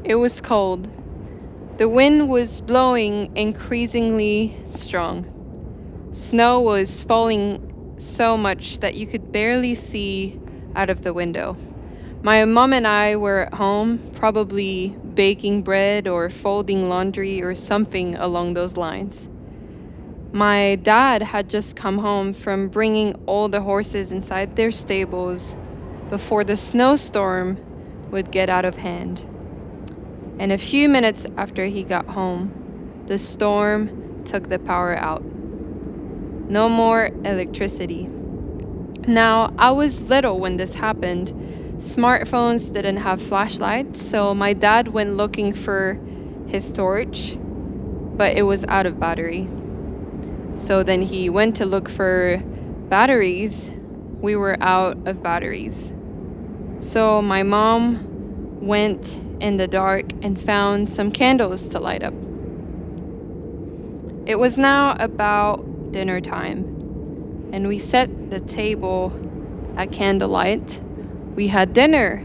It was cold. The wind was blowing increasingly strong. Snow was falling so much that you could barely see out of the window. My mom and I were at home, probably baking bread or folding laundry or something along those lines. My dad had just come home from bringing all the horses inside their stables before the snowstorm would get out of hand. And a few minutes after he got home, the storm took the power out. No more electricity. Now, I was little when this happened. Smartphones didn't have flashlights, so my dad went looking for his torch, but it was out of battery. So then he went to look for batteries. We were out of batteries. So my mom went in the dark and found some candles to light up. It was now about dinner time, and we set the table at candlelight. We had dinner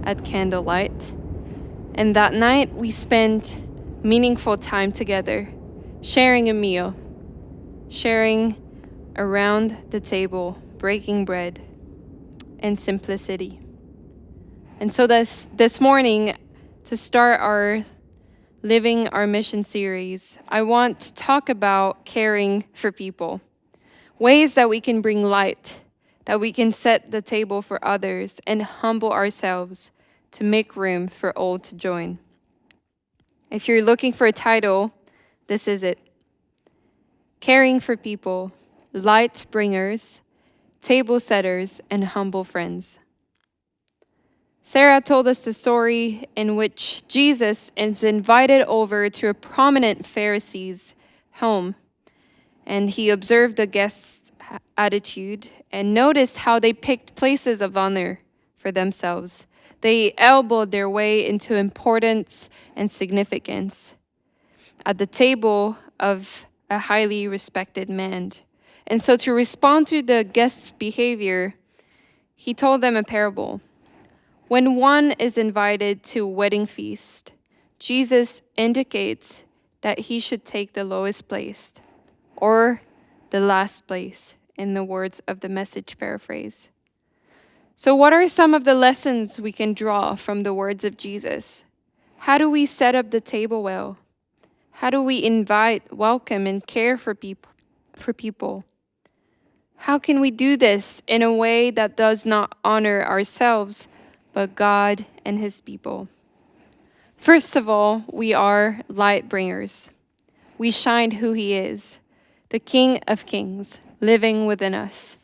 at candlelight, and that night we spent meaningful time together, sharing a meal, sharing around the table, breaking bread, and simplicity. And so this morning, to start our Living Our Mission series, I want to talk about caring for people, ways that we can bring light, that we can set the table for others and humble ourselves to make room for all to join. If you're looking for a title, this is it. Caring for people, light bringers, table setters, and humble friends. Sarah told us the story in which Jesus is invited over to a prominent Pharisee's home, and he observed the guests' attitude and noticed how they picked places of honor for themselves. They elbowed their way into importance and significance at the table of a highly respected man. And so to respond to the guests' behavior, he told them a parable. When one is invited to a wedding feast, Jesus indicates that he should take the lowest place or the last place, in the words of the Message paraphrase. So what are some of the lessons we can draw from the words of Jesus? How do we set up the table well? How do we invite, welcome, and care for people? How can we do this in a way that does not honor ourselves, but God and his people? First of all, we are light bringers. We shine who he is, the King of Kings, living within us.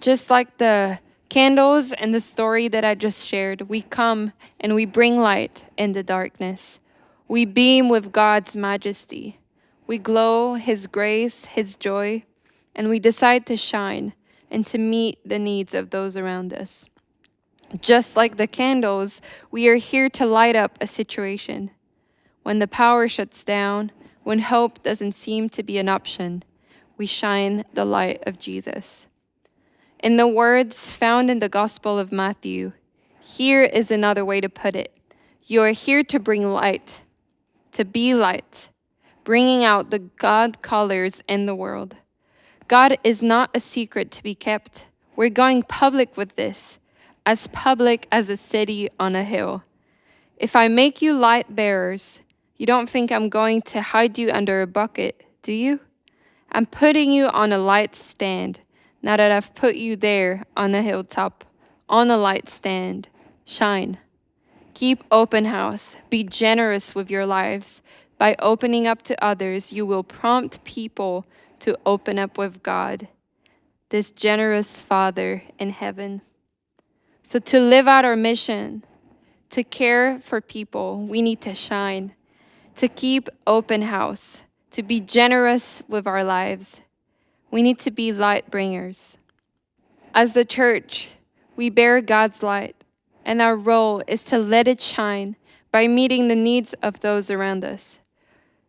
Just like the candles and the story that I just shared, we come and we bring light in the darkness. We beam with God's majesty. We glow his grace, his joy, and we decide to shine and to meet the needs of those around us. Just like the candles, we are here to light up a situation. When the power shuts down, when hope doesn't seem to be an option, we shine the light of Jesus. In the words found in the Gospel of Matthew, here is another way to put it. You are here to bring light, to be light, bringing out the God colors in the world. God is not a secret to be kept. We're going public with this, as public as a city on a hill. If I make you light bearers, you don't think I'm going to hide you under a bucket, do you? I'm putting you on a light stand, now that I've put you there on a hilltop, on a light stand. Shine. Keep open house. Be generous with your lives. By opening up to others, you will prompt people to open up with God, this generous Father in heaven. So to live out our mission, to care for people, we need to shine, to keep open house, to be generous with our lives. We need to be light bringers. As a church, we bear God's light, and our role is to let it shine by meeting the needs of those around us.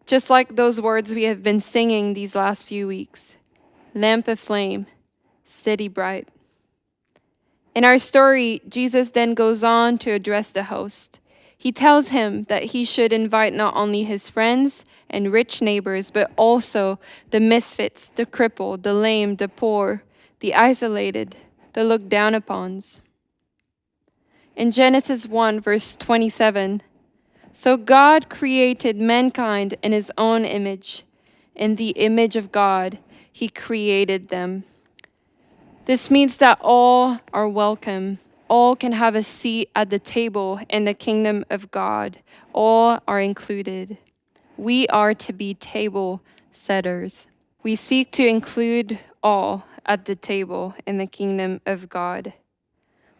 Just like those words we have been singing these last few weeks. Lamp aflame, city bright. In our story, Jesus then goes on to address the host. He tells him that he should invite not only his friends and rich neighbors, but also the misfits, the crippled, the lame, the poor, the isolated, the looked down upons. In Genesis 1, verse 27, so God created mankind in his own image. In the image of God, he created them. This means that all are welcome. All can have a seat at the table in the kingdom of God. All are included. We are to be table setters. We seek to include all at the table in the kingdom of God.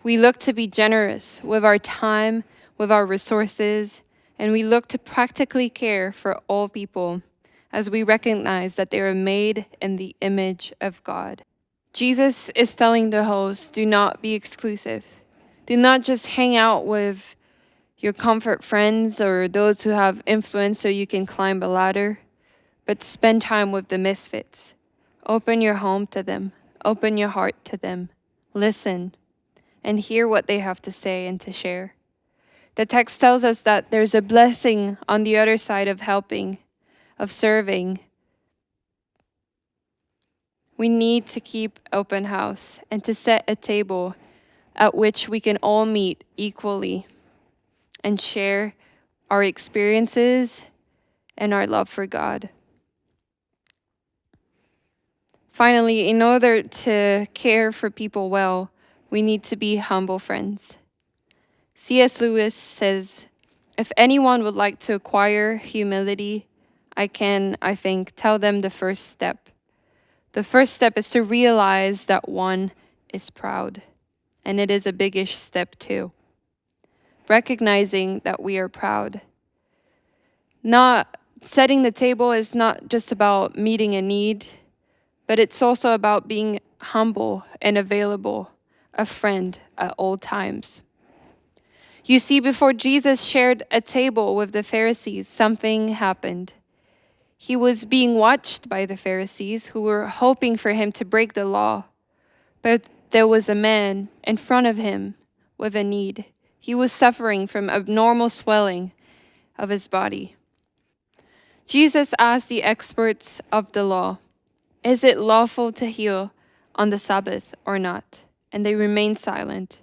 We look to be generous with our time, with our resources, and we look to practically care for all people as we recognize that they are made in the image of God. Jesus is telling the host, do not be exclusive. Do not just hang out with your comfort friends or those who have influence so you can climb a ladder, but spend time with the misfits. Open your home to them. Open your heart to them. Listen and hear what they have to say and to share. The text tells us that there's a blessing on the other side of helping, of serving. We need to keep open house and to set a table at which we can all meet equally and share our experiences and our love for God. Finally, in order to care for people well, we need to be humble friends. C.S. Lewis says, if anyone would like to acquire humility, I think, tell them the first step. The first step is to realize that one is proud, and it is a biggish step too. Recognizing that we are proud. Not setting the table is not just about meeting a need, but it's also about being humble and available, a friend at all times. You see, before Jesus shared a table with the Pharisees, something happened. He was being watched by the Pharisees who were hoping for him to break the law. But there was a man in front of him with a need. He was suffering from abnormal swelling of his body. Jesus asked the experts of the law, is it lawful to heal on the Sabbath or not? And they remained silent.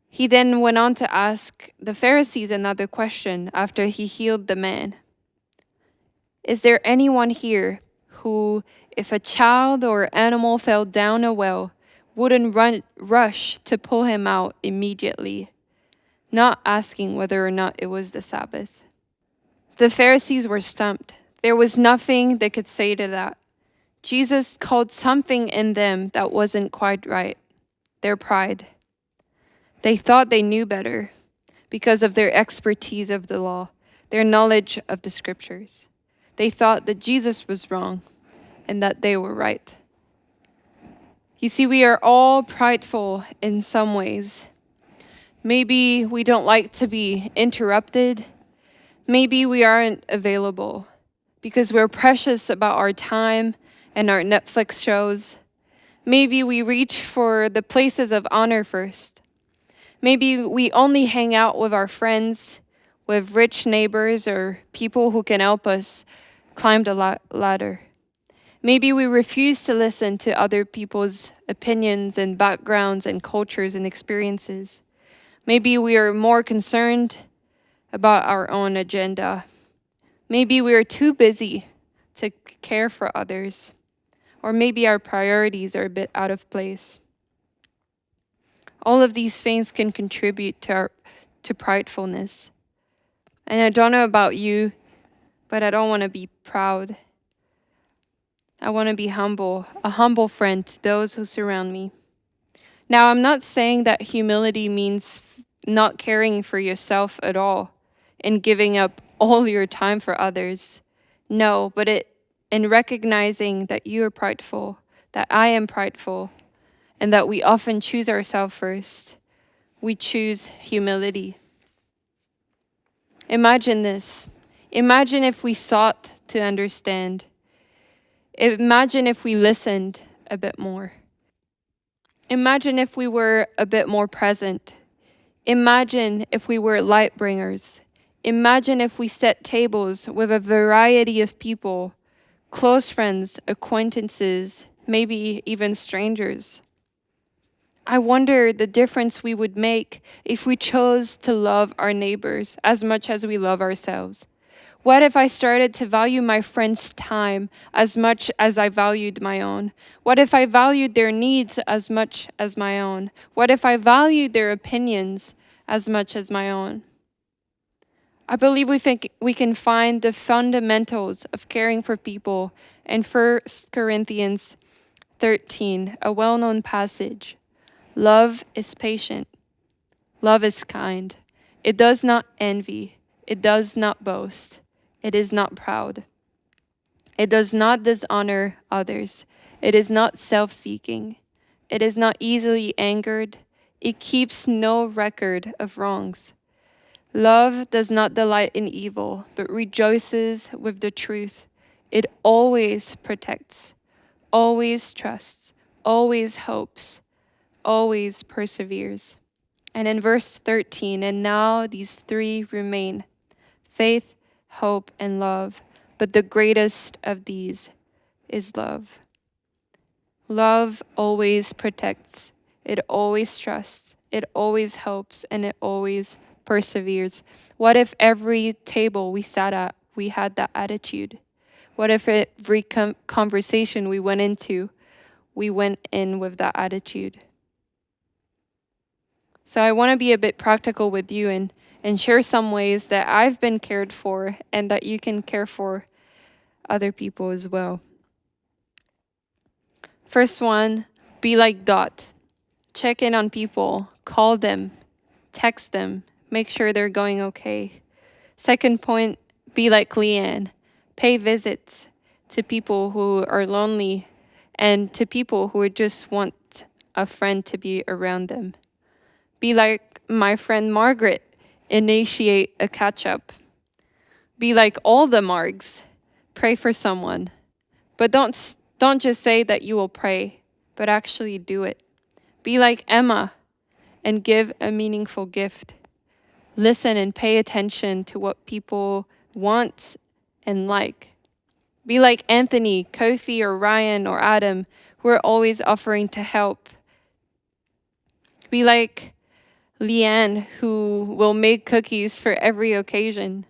He then went on to ask the Pharisees another question after he healed the man. Is there anyone here who, if a child or animal fell down a well, wouldn't rush to pull him out immediately, not asking whether or not it was the Sabbath? The Pharisees were stumped. There was nothing they could say to that. Jesus called something in them that wasn't quite right, their pride. They thought they knew better because of their expertise of the law, their knowledge of the scriptures. They thought that Jesus was wrong and that they were right. You see, we are all prideful in some ways. Maybe we don't like to be interrupted. Maybe we aren't available because we're precious about our time and our Netflix shows. Maybe we reach for the places of honor first. Maybe we only hang out with our friends, with rich neighbors or people who can help us climb the ladder. Maybe we refuse to listen to other people's opinions and backgrounds and cultures and experiences. Maybe we are more concerned about our own agenda. Maybe we are too busy to care for others. Or maybe our priorities are a bit out of place. All of these things can contribute to pridefulness. And I don't know about you, but I don't want to be proud. I want to be humble, a humble friend to those who surround me. Now, I'm not saying that humility means not caring for yourself at all and giving up all your time for others. No, but in recognizing that you are prideful, that I am prideful, and that we often choose ourselves first, we choose humility. Imagine this. Imagine if we sought to understand. Imagine if we listened a bit more. Imagine if we were a bit more present. Imagine if we were light bringers. Imagine if we set tables with a variety of people, close friends, acquaintances, maybe even strangers. I wonder the difference we would make if we chose to love our neighbors as much as we love ourselves. What if I started to value my friends' time as much as I valued my own? What if I valued their needs as much as my own? What if I valued their opinions as much as my own? I believe we can find the fundamentals of caring for people in 1 Corinthians 13, a well-known passage. Love is patient. Love is kind. It does not envy. It does not boast. It is not proud. It does not dishonor others. It is not self-seeking. It is not easily angered. It keeps no record of wrongs. Love does not delight in evil, but rejoices with the truth. It always protects, always trusts, always hopes, always perseveres. And in verse 13, and now these three remain: faith, hope, and love. But the greatest of these is love. Love always protects, it always trusts, it always hopes, and it always perseveres. What if every table we sat at, we had that attitude? What if every conversation we went into, we went in with that attitude? So I want to be a bit practical with you and share some ways that I've been cared for and that you can care for other people as well. First one, be like Dot. Check in on people, call them, text them, make sure they're going okay. Second point, be like Leanne. Pay visits to people who are lonely and to people who just want a friend to be around them. Be like my friend Margaret. Initiate a catch-up. Be like all the Margs. Pray for someone. But don't just say that you will pray, but actually do it. Be like Emma and give a meaningful gift. Listen and pay attention to what people want and like. Be like Anthony, Kofi, or Ryan, or Adam, who are always offering to help. Be like Leanne, who will make cookies for every occasion.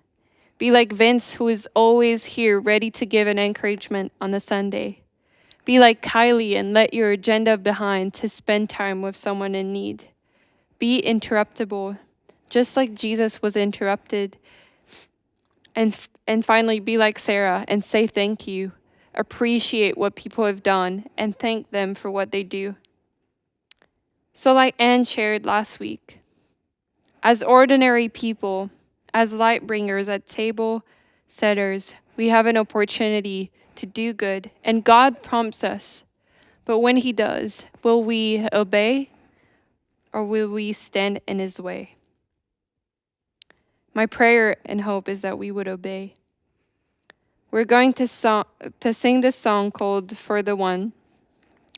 Be like Vince, who is always here ready to give an encouragement on a Sunday. Be like Kylie and let your agenda behind to spend time with someone in need. Be interruptible, just like Jesus was interrupted. And finally, be like Sarah and say thank you. Appreciate what people have done and thank them for what they do. So like Anne shared last week, as ordinary people, as light bringers at table setters, we have an opportunity to do good, and God prompts us. But when he does, will we obey or will we stand in his way? My prayer and hope is that we would obey. We're going to sing this song called For the One.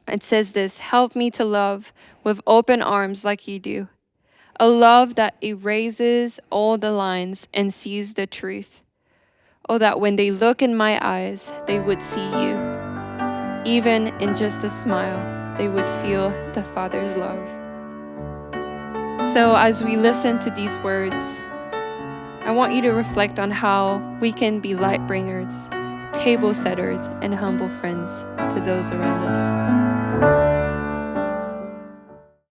It says this: help me to love with open arms like you do. A love that erases all the lines and sees the truth. Oh, that when they look in my eyes, they would see you. Even in just a smile, they would feel the Father's love. So as we listen to these words, I want you to reflect on how we can be light bringers, table setters, and humble friends to those around us.